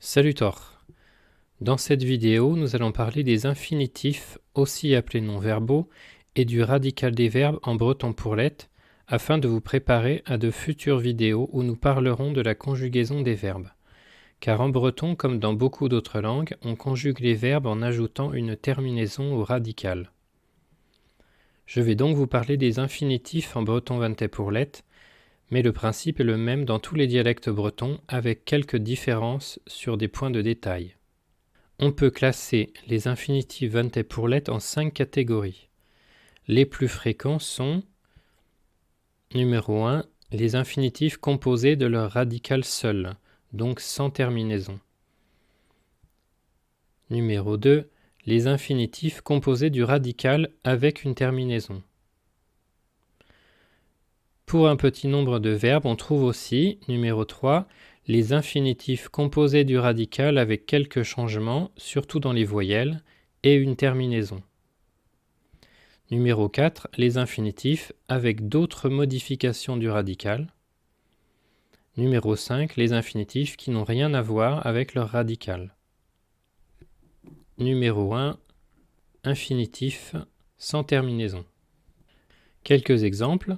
Salutor. Dans cette vidéo, nous allons parler des infinitifs, aussi appelés non-verbaux, et du radical des verbes en breton pourlette, afin de vous préparer à de futures vidéos où nous parlerons de la conjugaison des verbes. Car en breton, comme dans beaucoup d'autres langues, on conjugue les verbes en ajoutant une terminaison au radical. Je vais donc vous parler des infinitifs en breton vente pourlette, mais le principe est le même dans tous les dialectes bretons, avec quelques différences sur des points de détail. On peut classer les infinitifs vente pourlette en 5 catégories. Les plus fréquents sont: numéro 1, les infinitifs composés de leur radical seul, donc sans terminaison. Numéro 2, les infinitifs composés du radical avec une terminaison. Pour un petit nombre de verbes, on trouve aussi, numéro 3, les infinitifs composés du radical avec quelques changements, surtout dans les voyelles, et une terminaison. Numéro 4, les infinitifs avec d'autres modifications du radical. Numéro 5, les infinitifs qui n'ont rien à voir avec leur radical. Numéro 1, infinitif sans terminaison. Quelques exemples: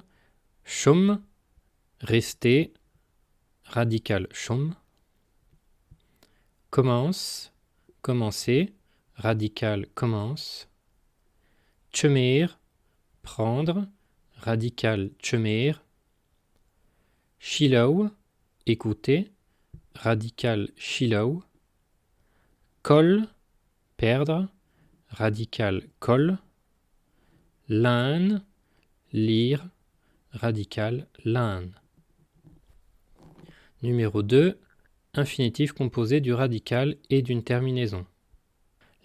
chum, rester, radical chum. Commence, commencer, radical commence. Tchemer, prendre, radical tchemer. Shiloh, écouter, radical shiloh. Kol, perdre, radical kol. Lin, lire, radical lin. Numéro 2, infinitif composé du radical et d'une terminaison.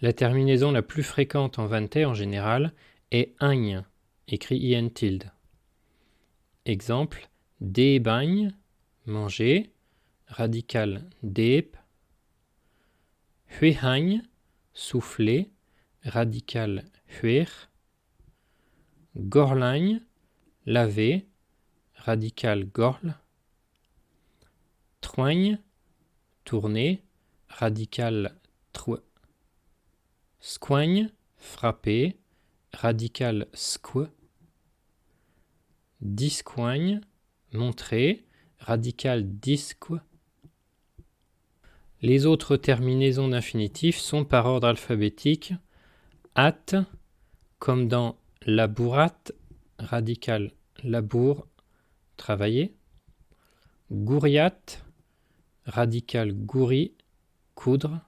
La terminaison la plus fréquente en vente en général est agn, écrit in tilde. Exemple: débagne, manger, radical dep. Huehagn, souffler, radical huer. Gorlagne, laver, radical gorl. Troigne, tourner, radical trou. Squagne, frapper, radical sque. Disquagne, montrer, radical disque. Les autres terminaisons d'infinitifs sont par ordre alphabétique: at, comme dans labourat, radical labour, travailler. Gouriat, radical gouri, coudre.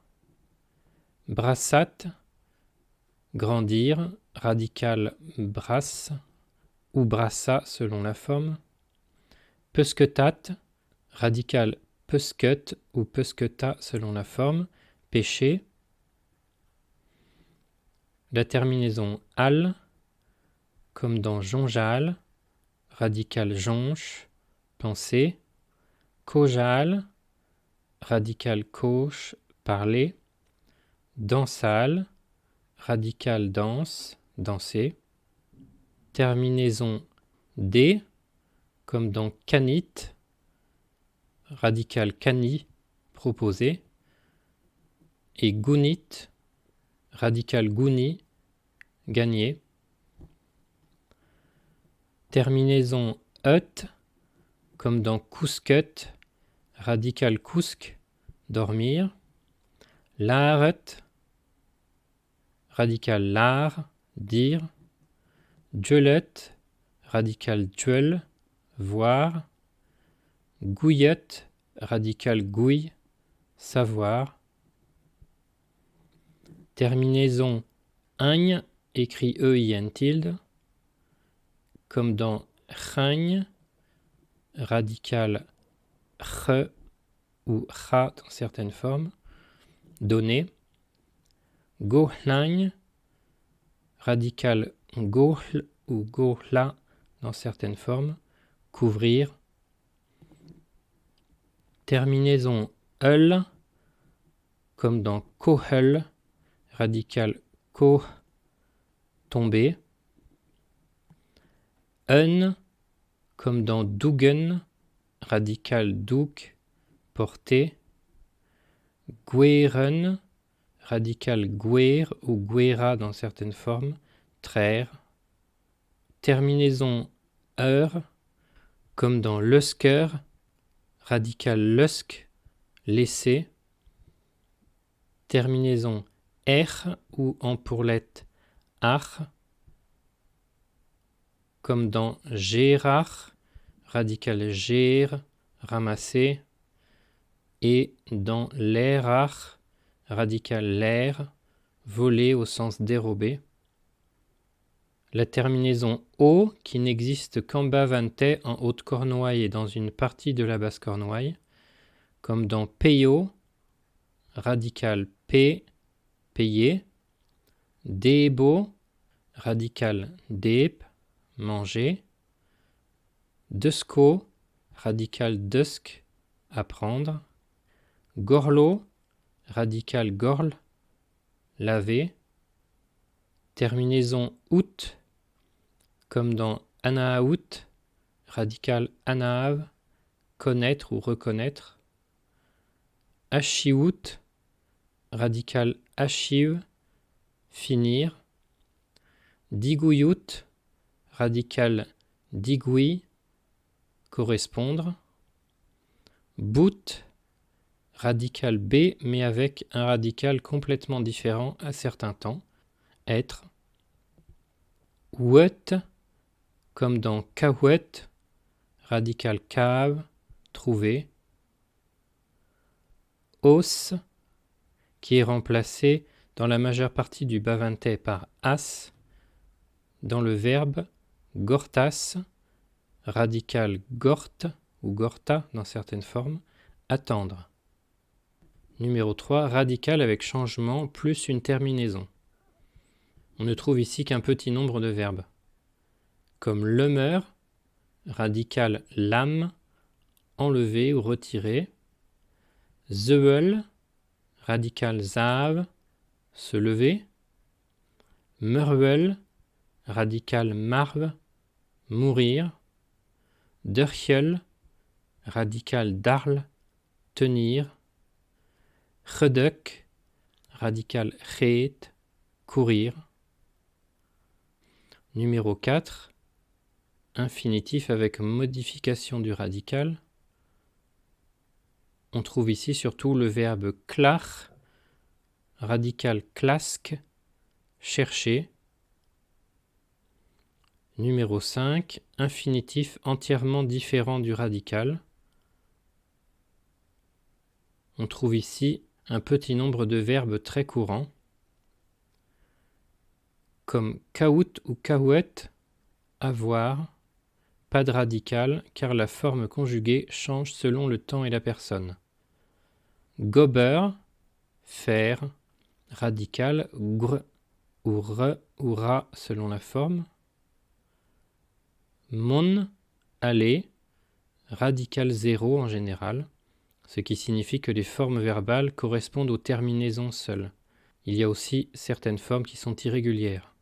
Brassat, grandir, radical brasse ou brassa selon la forme. Pesquetat, radical pesquet ou pesqueta selon la forme, pêcher. La terminaison al, comme dans jonjal, radical jonche, penser. Kojal, radical coche, parler. Dansal, radical danse, danser. Terminaison d, comme dans canit, radical cani, proposer. Et gunit, radical guni, gagner. Terminaison ut, comme dans couscut, radical cousque, dormir. Laret, radical lar, dire. Duelet, radical duel, voir. Gouillet, radical gouille, savoir. Terminaison agne, écrit ein tilde, comme dans chagne, radical ch ou cha dans certaines formes, donner. Gohlagne, radical gohl ou gohla dans certaines formes, couvrir. Terminaison eul, comme dans kohel, radical koh, tomber. Un, comme dans dougen, radical douk, porter. Gueren, radical guer ou guera dans certaines formes, traire. Terminaison heure, comme dans lusker, radical lusk, laisser. Terminaison er ou en pourlette ar, comme dans gerar, radical ger, ramasser. Et dans l'airar, radical l'air, voler au sens dérober. La terminaison o, qui n'existe qu'en bas-vantais, en Haute-Cornouaille et dans une partie de la Basse-Cornouaille, comme dans payo, radical p, payer. Debo, radical dep, manger. Dusko, radical dusk, apprendre. Gorlo, radical gorl, laver. Terminaison out, comme dans anaout, radical anaav, connaître ou reconnaître. Achiout, radical achiv, finir. Digouyut, radical digoui, correspondre. Bout, radical B, mais avec un radical complètement différent à certains temps, être. Ouet, comme dans kawet, radical cave, trouver. Os, qui est remplacé dans la majeure partie du bas-vantais par as, dans le verbe gortas, radical gort ou gorta dans certaines formes, attendre. Numéro 3, radical avec changement plus une terminaison. On ne trouve ici qu'un petit nombre de verbes, comme lemer, radical lam, enlever ou retirer. Zeuel, radical zav, se lever. Meruel, radical marv, mourir. Derchel, radical darl, tenir. Cheduk, radical chet, courir. Numéro 4, infinitif avec modification du radical. On trouve ici surtout le verbe klach, radical klask, chercher. Numéro 5, infinitif entièrement différent du radical. On trouve ici un petit nombre de verbes très courants, comme kaout ou kaouet, avoir, pas de radical car la forme conjuguée change selon le temps et la personne. Gober, faire, radical gr ou re ou ra selon la forme. Mon, aller, radical 0 en général, ce qui signifie que les formes verbales correspondent aux terminaisons seules. Il y a aussi certaines formes qui sont irrégulières.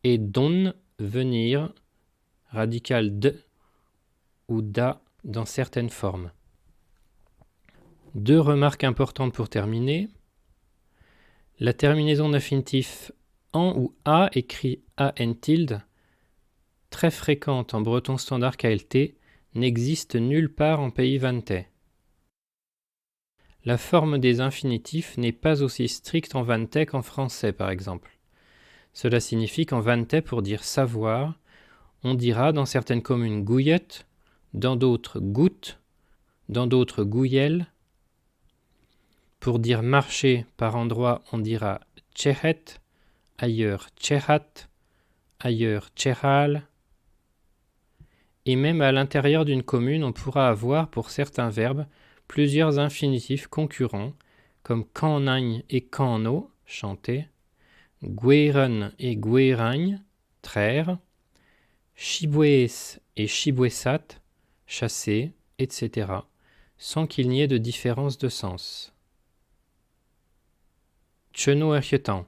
Et don, venir, radical d ou da dans certaines formes. 2 remarques importantes pour terminer. La terminaison d'infinitif en ou a, écrit an tilde, très fréquente en breton standard KLT, n'existe nulle part en pays vantais. La forme des infinitifs n'est pas aussi stricte en vantais qu'en français, par exemple. Cela signifie qu'en vantais, pour dire savoir, on dira dans certaines communes gouillette, dans d'autres goutte, dans d'autres gouillel. Pour dire marcher, par endroit, on dira tchehet, ailleurs tchehat, ailleurs tchehal. Et même à l'intérieur d'une commune, on pourra avoir, pour certains verbes, plusieurs infinitifs concurrents, comme kannagne et kanno, chanter, gueren et gueragne, traire, chiboues et chibouessat, chasser, etc., sans qu'il n'y ait de différence de sens. Tcheno erchetan.